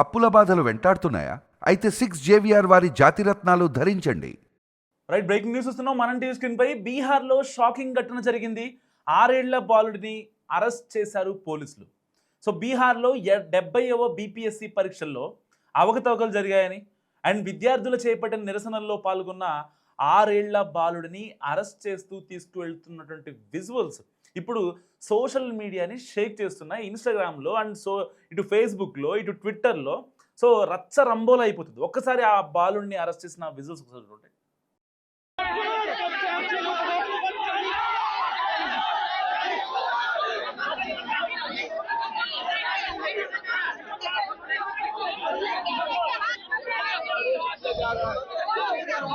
అప్పుల బాధలు వెంటాడుతున్నాయా? అయితే 6 JVR వారి జాతిరత్నాలు ధరించండి. రైట్, బ్రేకింగ్ న్యూస్ వస్తున్నాం. మనం టీవీ స్క్రీన్ పై బీహార్లో షాకింగ్ ఘటన జరిగింది. 6 ఏళ్ల బాలుడిని అరెస్ట్ చేశారు పోలీసులు. సో బీహార్లో 70వ బీపీఎస్సీ పరీక్షల్లో అవకతవకలు జరిగాయని అండ్ విద్యార్థులు చేపట్టిన నిరసనల్లో పాల్గొన్న 6 ఏళ్ల బాలుడిని అరెస్ట్ చేస్తూ తీసుకువెళ్తున్నటువంటి విజువల్స్ ఇప్పుడు సోషల్ మీడియాని షేక్ చేస్తున్నాయి. ఇన్స్టాగ్రామ్లో అండ్ ఇటు ఫేస్బుక్లో ఇటు ట్విట్టర్లో సో రచ్చ రంబోలు అయిపోతుంది. ఒక్కసారి ఆ బాలుడిని అరెస్ట్ చేసిన విజువల్స్ ఒకసారి చూడండి.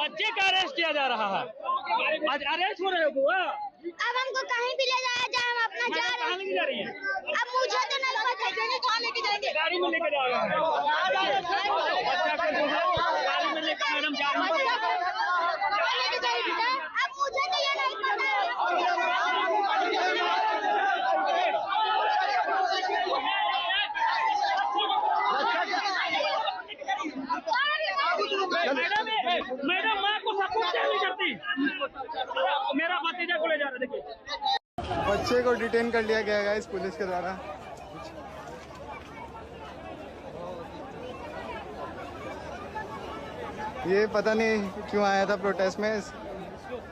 बच्चे का अरेस्ट किया जा रहा है। आज अरेस्ट हो रहे हो बुआ? अब हमको कहीं भी ले जाया जाए, हम अपना जा रहे कहाँ लेके जा रही है? हैं। अब मुझे तो नहीं पता है कहाँ लेके जाएंगे। गाड़ी में लेके जा रहा है। बच्चा को जो है गाड़ी में लेकर मैडम जा रही है। कहाँ लेके जाएंगे? अब मुझे तो ये नहीं पता मैडम माँ को सपोर्ट नहीं करती। मेरा भतीजा को ले जा रहा है। देखिए बच्चे को डिटेन कर लिया गया है इस पुलिस के द्वारा। ये पता नहीं क्यों आया था प्रोटेस्ट में।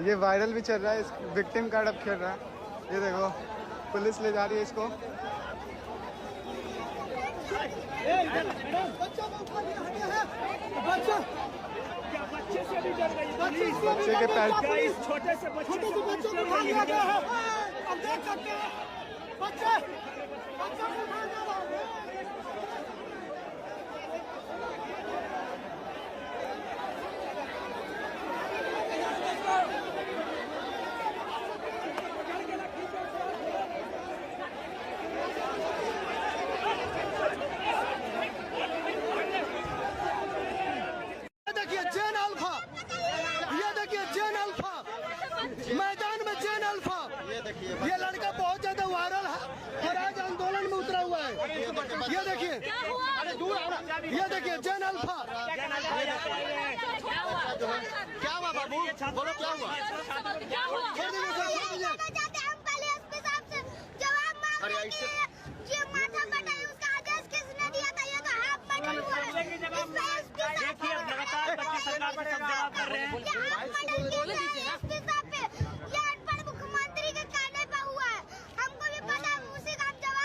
ये वायरल भी चल रहा है। इस विक्टिम कार्ड अब खेल रहा है। ये देखो पुलिस ले जा रही है इसको। बच्चे के पैर छोटे से बच्चों को उठा गया है। हम देख सकते हैं बच्चे मैदान में जेन अल्फा। ये लड़का बहुत ज्यादा वायरल है और आज आंदोलन में उतरा हुआ है। ये देखिए जेन अल्फा। क्या हुआ बाबू? बोलो क्या हुआ?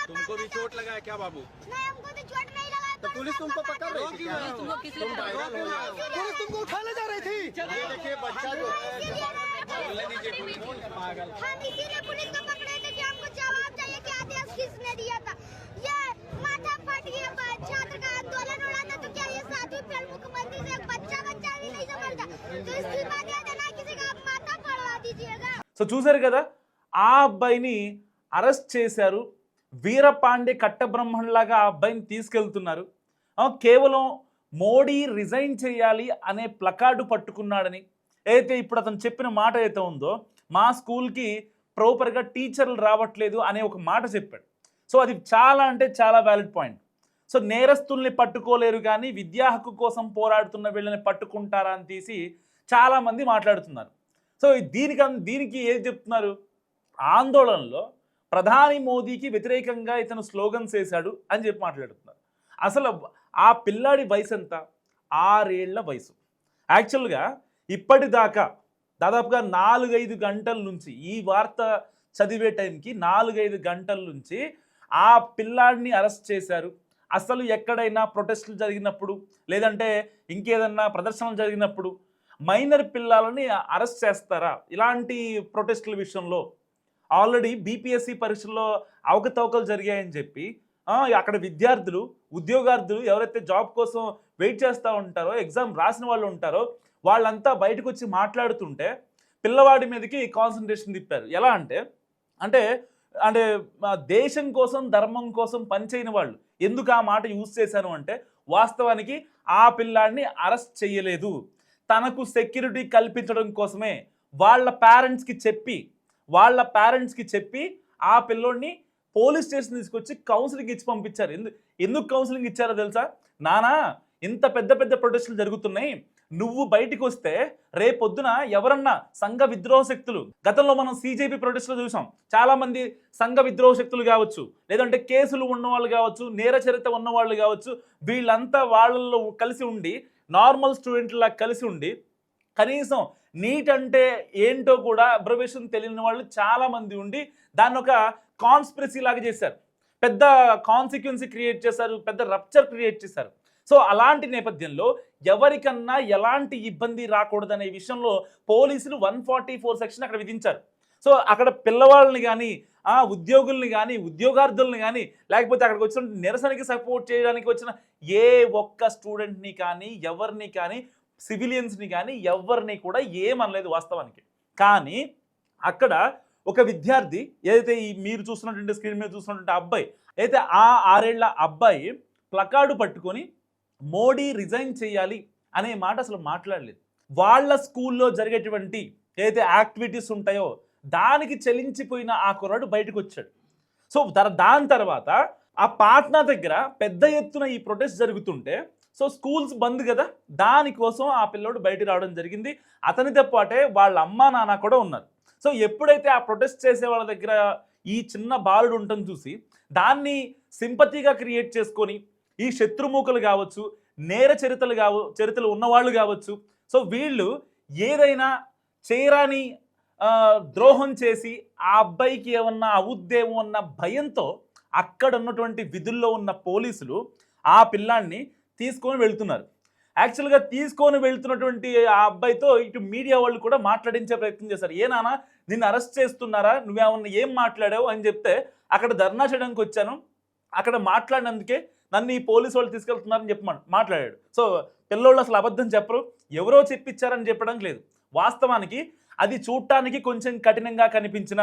तुमको भी चोट लगा है क्या बाबू? नहीं, हमको तो चोट नहीं लगा। तो पुलिस तुमको पकड़ रही थी क्या? तुम वायरल हो जाओ। पुलिस तुमको उठाने जा रही थी। ये देखिए बच्चा जो है हम इसीलिए पुलिस को पकड़े थे कि हमको जवाब चाहिए कि आदेश किसने दिया था। ये माथा फट गया छात्र का आंदोलन हो रहा था तो क्या ये सातवीं फेल मुख्यमंत्री से बच्चा भी नहीं समझता तो इस्तीफा दे देना, किसी का आप माथा पड़वा दीजिएगा। సో చూశారు కదా, ఆ అబ్బాయిని అరెస్ట్ చేశారు. వీరపాండే కట్టబ్రహ్మణ్లాగా ఆ అబ్బాయిని తీసుకెళ్తున్నారు. కేవలం మోడీ రిజైన్ చేయాలి అనే ప్లకార్డు పట్టుకున్నాడని అయితే ఇప్పుడు అతను చెప్పిన మాట అయితే ఉందో, మా స్కూల్కి ప్రాపర్గా టీచర్లు రావట్లేదు అనే ఒక మాట చెప్పాడు. సో అది చాలా అంటే చాలా వ్యాలిడ్ పాయింట్. సో నేరస్తుల్ని పట్టుకోలేరు కానీ విద్యా హక్కు కోసం పోరాడుతున్న వీళ్ళని పట్టుకుంటారా అని తీసి చాలామంది మాట్లాడుతున్నారు. సో దీనికి ఏది చెప్తున్నారు? ఆందోళనలో ప్రధాని మోదీకి వ్యతిరేకంగా ఇతను స్లోగన్స్ వేశాడు అని చెప్పి మాట్లాడుతున్నారు. అసలు ఆ పిల్లాడి వయసు ఎంత? 6 ఏళ్ల వయసు. యాక్చువల్గా ఇప్పటిదాకా దాదాపుగా 4-5 గంటల నుంచి ఈ వార్త చదివే టైంకి 4-5 గంటల నుంచి ఆ పిల్లాడిని అరెస్ట్ చేశారు. అసలు ఎక్కడైనా ప్రొటెస్టులు జరిగినప్పుడు లేదంటే ఇంకేదన్నా ప్రదర్శనలు జరిగినప్పుడు మైనర్ పిల్లలని అరెస్ట్ చేస్తారా? ఇలాంటి ప్రొటెస్టుల విషయంలో ఆల్రెడీ బీపీఎస్సీ పరీక్షల్లో అవకతవకలు జరిగాయని చెప్పి అక్కడ విద్యార్థులు ఉద్యోగార్థులు ఎవరైతే జాబ్ కోసం వెయిట్ చేస్తూ ఉంటారో, ఎగ్జామ్ రాసిన వాళ్ళు ఉంటారో వాళ్ళంతా బయటకు వచ్చి మాట్లాడుతుంటే పిల్లవాడి మీదకి కాన్సన్ట్రేషన్ తిప్పారు. ఎలా అంటే దేశం కోసం ధర్మం కోసం పనిచేయని వాళ్ళు ఎందుకు ఆ మాట యూజ్ చేశాను అంటే వాస్తవానికి ఆ పిల్లాడిని అరెస్ట్ చేయలేదు, తనకు సెక్యూరిటీ కల్పించడం కోసమే వాళ్ళ పేరెంట్స్కి చెప్పి ఆ పిల్లోడిని పోలీస్ స్టేషన్ తీసుకొచ్చి కౌన్సిలింగ్ ఇచ్చి పంపించారు. ఎందుకు కౌన్సిలింగ్ ఇచ్చారో తెలుసా? నానా, ఇంత పెద్ద పెద్ద ప్రొటెస్టులు జరుగుతున్నాయి, నువ్వు బయటికి వస్తే రేపొద్దున ఎవరన్నా సంఘ విద్రోహ శక్తులు, గతంలో మనం CJP ప్రొటెస్టులు చూసాం, చాలా మంది సంఘ విద్రోహ శక్తులు కావచ్చు, లేదంటే కేసులు ఉన్నవాళ్ళు కావచ్చు, నేర చరిత్ర ఉన్నవాళ్ళు కావచ్చు, వీళ్ళంతా వాళ్ళల్లో కలిసి ఉండి, నార్మల్ స్టూడెంట్లా కలిసి ఉండి, కనీసం నీట్ అంటే ఏంటో కూడా అబ్రివేషన్ తెలియని వాళ్ళు చాలా మంది ఉండి దాన్ని ఒక కాన్స్పిరసీ లాగా చేశారు, పెద్ద కాన్సిక్వెన్సీ క్రియేట్ చేశారు, పెద్ద రప్చర్ క్రియేట్ చేశారు. సో అలాంటి నేపథ్యంలో ఎవరికన్నా ఎలాంటి ఇబ్బంది రాకూడదనే విషయంలో పోలీసులు 144 సెక్షన్ అక్కడ విధించారు. సో అక్కడ పిల్లవాళ్ళని కానీ, ఉద్యోగుల్ని కానీ, ఉద్యోగార్థుల్ని కానీ, లేకపోతే అక్కడికి వచ్చిన నిరసనకి సపోర్ట్ చేయడానికి వచ్చిన ఏ ఒక్క స్టూడెంట్ని కానీ, ఎవరిని కానీ, సివిలియన్స్ని కానీ ఎవరిని కూడా ఏమనలేదు వాస్తవానికి. కానీ అక్కడ ఒక విద్యార్థి, ఏదైతే ఈ మీరు చూస్తున్నటువంటి స్క్రీన్ మీద చూస్తున్నటువంటి అబ్బాయి, అయితే ఆ 6 ఏళ్ల అబ్బాయి ప్లకార్డు పట్టుకొని మోడీ రిజైన్ చేయాలి అనే మాట అసలు మాట్లాడలేదు. వాళ్ళ స్కూల్లో జరిగేటువంటి ఏదైతే యాక్టివిటీస్ ఉంటాయో దానికి చెలించిపోయిన ఆ కుర్రాడు బయటకు వచ్చాడు. సో దాని తర్వాత ఆ పాట్నా దగ్గర పెద్ద ఎత్తున ఈ ప్రొటెస్ట్ జరుగుతుంటే, సో స్కూల్స్ బంద్ కదా, దానికోసం ఆ పిల్లోడు బయట రావడం జరిగింది. అతనితో పాటే వాళ్ళ అమ్మా నాన్న కూడా ఉన్నారు. సో ఎప్పుడైతే ఆ ప్రొటెస్ట్ చేసే వాళ్ళ దగ్గర ఈ చిన్న బాలుడు ఉండటం చూసి దాన్ని సింపతిగా క్రియేట్ చేసుకొని ఈ శత్రుమూకలు కావచ్చు, నేర చరిత్రలు ఉన్నవాళ్ళు కావచ్చు, సో వీళ్ళు ఏదైనా చేయరాని ద్రోహం చేసి ఆ అబ్బాయికి ఏమన్నా అవుద్దేమో అన్న భయంతో అక్కడ ఉన్నటువంటి విధుల్లో ఉన్న పోలీసులు ఆ పిల్లాన్ని తీసుకొని వెళ్తున్నారు. యాక్చువల్గా తీసుకొని వెళ్తున్నటువంటి ఆ అబ్బాయితో ఇటు మీడియా వాళ్ళు కూడా మాట్లాడించే ప్రయత్నం చేశారు. ఏ నాన్న, నిన్ను అరెస్ట్ చేస్తున్నారా, నువ్వేమన్నా ఏం మాట్లాడావు అని చెప్తే, అక్కడ ధర్నా చేయడానికి వచ్చాను, అక్కడ మాట్లాడినందుకే నన్ను ఈ పోలీసు వాళ్ళు తీసుకెళ్తున్నారని చెప్పి మాట్లాడాడు. సో పిల్లోళ్ళు అసలు అబద్ధం చెప్పరు, ఎవరో చెప్పించారని చెప్పడానికి లేదు. వాస్తవానికి అది చూడటానికి కొంచెం కఠినంగా కనిపించిన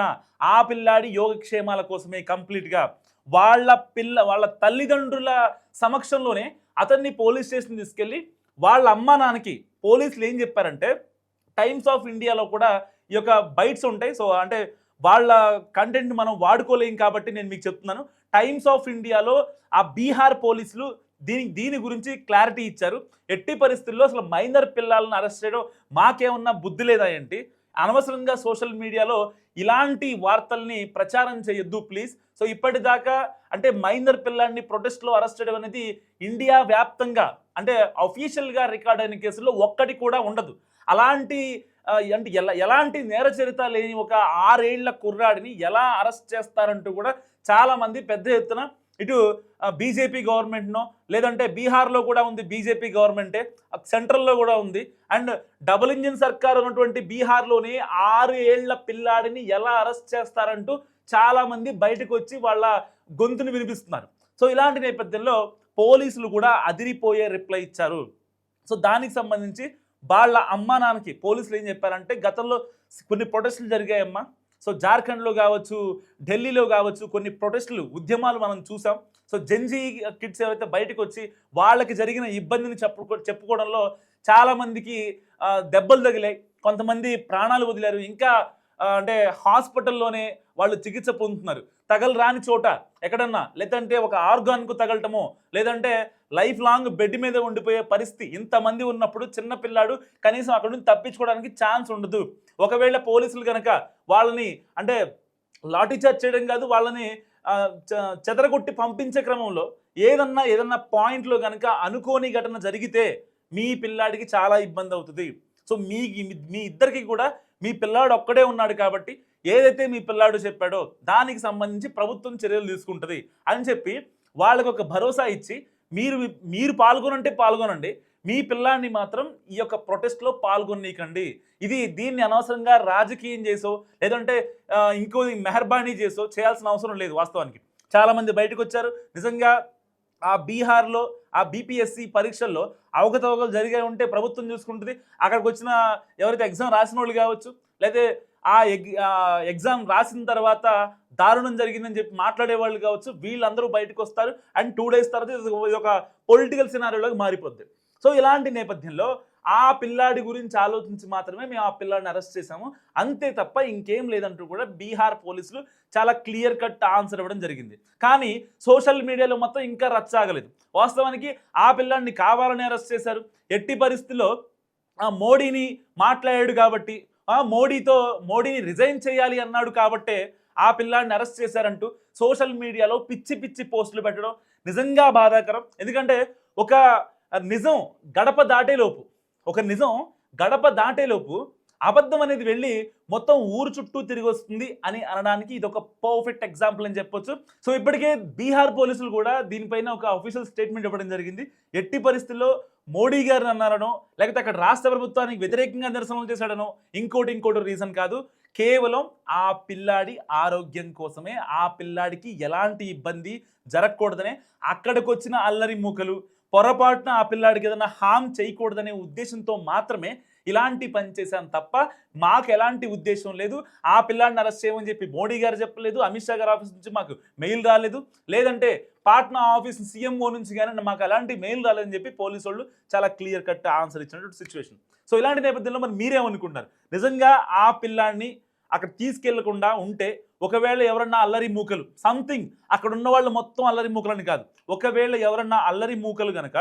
ఆ పిల్లాడి యోగక్షేమాల కోసమే కంప్లీట్గా వాళ్ళ తల్లిదండ్రుల సమక్షంలోనే అతన్ని పోలీస్ స్టేషన్ తీసుకెళ్ళి వాళ్ళ అమ్మా నాన్నకి పోలీసులు ఏం చెప్పారంటే, టైమ్స్ ఆఫ్ ఇండియాలో కూడా ఈ యొక్క బైట్స్ ఉంటాయి. సో అంటే వాళ్ళ కంటెంట్ మనం వాడుకోలేం కాబట్టి నేను మీకు చెప్తున్నాను. టైమ్స్ ఆఫ్ ఇండియాలో ఆ బీహార్ పోలీసులు దీని గురించి క్లారిటీ ఇచ్చారు. ఎట్టి పరిస్థితుల్లో అసలు మైనర్ పిల్లలను అరెస్ట్ చేయడం మాకేమన్నా బుద్ధి లేదా ఏంటి, అనవసరంగా సోషల్ మీడియాలో ఇలాంటి వార్తల్ని ప్రచారం చేయొద్దు ప్లీజ్. సో ఇప్పటిదాకా అంటే మైనర్ పిల్లాన్ని ప్రొటెస్ట్లో అరెస్ట్ చేయడం అనేది ఇండియా వ్యాప్తంగా అంటే అఫీషియల్గా రికార్డ్ అయిన కేసుల్లో ఒక్కటి కూడా ఉండదు. అలాంటి అంటే ఎలాంటి నేర చరిత్ర లేని ఒక 6 ఏళ్ల కుర్రాడిని ఎలా అరెస్ట్ చేస్తారంటూ కూడా చాలామంది పెద్ద ఎత్తున ఇటు బీజేపీ గవర్నమెంట్నో, లేదంటే బీహార్లో కూడా ఉంది బీజేపీ గవర్నమెంటే, సెంట్రల్లో కూడా ఉంది, అండ్ డబుల్ ఇంజిన్ సర్కార్ ఉన్నటువంటి బీహార్లోని 6 ఏళ్ల పిల్లాడిని ఎలా అరెస్ట్ చేస్తారంటూ చాలామంది బయటకు వచ్చి వాళ్ళ గొంతుని వినిపిస్తున్నారు. సో ఇలాంటి నేపథ్యంలో పోలీసులు కూడా అదిరిపోయే రిప్లై ఇచ్చారు. సో దానికి సంబంధించి వాళ్ళ అమ్మా నాన్నకి పోలీసులు ఏం చెప్పారంటే, గతంలో కొన్ని ప్రొటెస్టులు జరిగాయమ్మా, సో జార్ఖండ్లో కావచ్చు, ఢిల్లీలో కావచ్చు, కొన్ని ప్రొటెస్టులు ఉద్యమాలు మనం చూసాం. సో జెన్జీ కిడ్స్ ఎవరైతే బయటకు వచ్చి వాళ్ళకి జరిగిన ఇబ్బందిని చెప్పుకోవడంలో చాలామందికి దెబ్బలు తగిలాయి, కొంతమంది ప్రాణాలు వదిలారు, ఇంకా అంటే హాస్పిటల్లోనే వాళ్ళు చికిత్స పొందుతున్నారు. తగలరాని చోట ఎక్కడన్నా, లేదంటే ఒక ఆర్గాన్కు తగలటమో, లేదంటే లైఫ్ లాంగ్ బెడ్ మీద ఉండిపోయే పరిస్థితి ఇంతమంది ఉన్నప్పుడు చిన్న పిల్లాడు కనీసం అక్కడ నుంచి తప్పించుకోవడానికి ఛాన్స్ ఉండదు. ఒకవేళ పోలీసులు కనుక వాళ్ళని అంటే లాఠీచార్జ్ చేయడం కాదు, వాళ్ళని చెదరగొట్టి పంపించే క్రమంలో ఏదన్నా పాయింట్లో కనుక అనుకోని ఘటన జరిగితే మీ పిల్లాడికి చాలా ఇబ్బంది అవుతుంది. సో మీ ఇద్దరికి కూడా మీ పిల్లాడు ఒక్కడే ఉన్నాడు కాబట్టి ఏదైతే మీ పిల్లాడు చెప్పాడో దానికి సంబంధించి ప్రభుత్వం చర్యలు తీసుకుంటుంది అని చెప్పి వాళ్ళకు ఒక భరోసా ఇచ్చి మీరు పాల్గొనండి, మీ పిల్లాన్ని మాత్రం ఈ యొక్క ప్రొటెస్ట్లో పాల్గొనీకండి. దీన్ని అనవసరంగా రాజకీయం చేసో, లేదంటే ఇంకో మెహర్బానీ చేసో చేయాల్సిన అవసరం లేదు. వాస్తవానికి చాలామంది బయటకు వచ్చారు. నిజంగా ఆ బీహార్లో ఆ బీపీఎస్సీ పరీక్షల్లో అవకతవకలు జరిగే ఉంటే ప్రభుత్వం చూసుకుంటుంది. అక్కడికి వచ్చిన ఎవరైతే ఎగ్జామ్ రాసిన వాళ్ళు కావచ్చు, లేదా ఆ ఎగ్జామ్ రాసిన తర్వాత దారుణం జరిగిందని చెప్పి మాట్లాడేవాళ్ళు కావచ్చు, వీళ్ళందరూ బయటకు వస్తారు. అండ్ 2 days తర్వాత ఇది ఒక పొలిటికల్ సినారియోలోకి మారిపోద్ది. సో ఇలాంటి నేపథ్యంలో ఆ పిల్లాడి గురించి ఆలోచించి మాత్రమే మేము ఆ పిల్లాడిని అరెస్ట్ చేశాము, అంతే తప్ప ఇంకేం లేదంటూ కూడా బీహార్ పోలీసులు చాలా క్లియర్ కట్ ఆన్సర్ ఇవ్వడం జరిగింది. కానీ సోషల్ మీడియాలో మొత్తం ఇంకా రచ్చాగలేదు. వాస్తవానికి ఆ పిల్లాడిని కావాలని అరెస్ట్ చేశారు. ఎట్టి పరిస్థితుల్లో మోడీని మాట్లాడాడు కాబట్టి, మోడీని రిజైన్ చేయాలి అన్నాడు కాబట్టే ఆ పిల్లాడిని అరెస్ట్ చేశారంటూ సోషల్ మీడియాలో పిచ్చి పిచ్చి పోస్టులు పెట్టడం నిజంగా బాధాకరం. ఎందుకంటే ఒక నిజం గడప దాటేలోపు అబద్ధం అనేది వెళ్ళి మొత్తం ఊరు చుట్టూ తిరిగి వస్తుంది అని అనడానికి ఇది ఒక పర్ఫెక్ట్ ఎగ్జాంపుల్ అని చెప్పొచ్చు. సో ఇప్పటికే బీహార్ పోలీసులు కూడా దీనిపైన ఒక అఫీషియల్ స్టేట్మెంట్ ఇవ్వడం జరిగింది. ఎట్టి పరిస్థితుల్లో మోడీ గారిని అన్నారనో, లేకపోతే అక్కడ రాష్ట్ర ప్రభుత్వానికి వ్యతిరేకంగా నిరసనలు చేశాడనో, ఇంకోటి రీజన్ కాదు, కేవలం ఆ పిల్లాడి ఆరోగ్యం కోసమే, ఆ పిల్లాడికి ఎలాంటి ఇబ్బంది జరగకూడదనే అక్కడికి వచ్చిన అల్లరి మూకలు పొరపాటున ఆ పిల్లాడికి ఏదైనా హామ్ చేయకూడదనే ఉద్దేశంతో మాత్రమే ఇలాంటి పని చేశాను తప్ప మాకు ఎలాంటి ఉద్దేశం లేదు. ఆ పిల్లాడిని అరెస్ట్ చేయమని చెప్పి మోడీ గారు చెప్పలేదు, అమిత్ షా గారి ఆఫీస్ నుంచి మాకు మెయిల్ రాలేదు, లేదంటే పాట్నా ఆఫీస్ సీఎంఓ నుంచి కానీ మాకు అలాంటి మెయిల్ రాలేదని చెప్పి పోలీసు వాళ్ళు చాలా క్లియర్ కట్ ఆన్సర్ ఇచ్చినటువంటి సిచ్యువేషన్. సో ఇలాంటి నేపథ్యంలో మరి మీరేమనుకుంటున్నారు? నిజంగా ఆ పిల్లాడిని అక్కడ తీసుకెళ్లకుండా ఉంటే, ఒకవేళ ఎవరన్నా అల్లరి మూకలు సంథింగ్, అక్కడ ఉన్న వాళ్ళు మొత్తం అల్లరి మూకలని కాదు, ఒకవేళ ఎవరన్నా అల్లరి మూకలు కనుక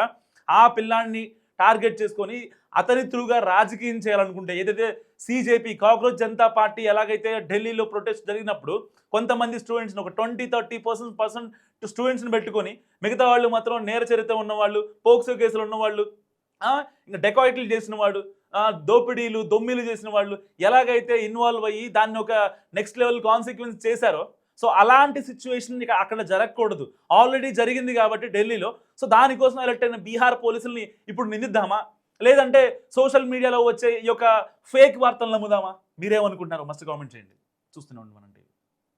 ఆ పిల్లాడిని టార్గెట్ చేసుకొని అతని త్రూగా రాజకీయం చేయాలనుకుంటే, ఏదైతే సీజేపీ కాక్రోచ్ జనతా పార్టీ ఎలాగైతే ఢిల్లీలో ప్రొటెస్ట్ జరిగినప్పుడు కొంతమంది స్టూడెంట్స్ని ఒక 20-30% స్టూడెంట్స్ని పెట్టుకొని మిగతా వాళ్ళు మాత్రం నేర చరిత్ర ఉన్నవాళ్ళు, పోక్సో కేసులు ఉన్నవాళ్ళు, ఇంకా డెకాయిట్లు చేసిన వాడు, దోపిడీలు దొమ్మిలు చేసిన వాళ్ళు ఎలాగైతే ఇన్వాల్వ్ అయ్యి దాన్ని ఒక నెక్స్ట్ లెవెల్ కాన్సిక్వెన్స్ చేశారో, సో అలాంటి సిచ్యువేషన్ ఇక అక్కడ జరగకూడదు. ఆల్రెడీ జరిగింది కాబట్టి ఢిల్లీలో. సో దానికోసం ఎలక్ట్ అయిన బీహార్ పోలీసుల్ని ఇప్పుడు నిందిద్దామా, లేదంటే సోషల్ మీడియాలో వచ్చే ఈ యొక్క ఫేక్ వార్తలు నమ్ముదామా? మీరేమనుకుంటున్నారు? మస్ట్ కామెంట్ చేయండి. చూస్తూనే ఉండండి మనం టీవీ.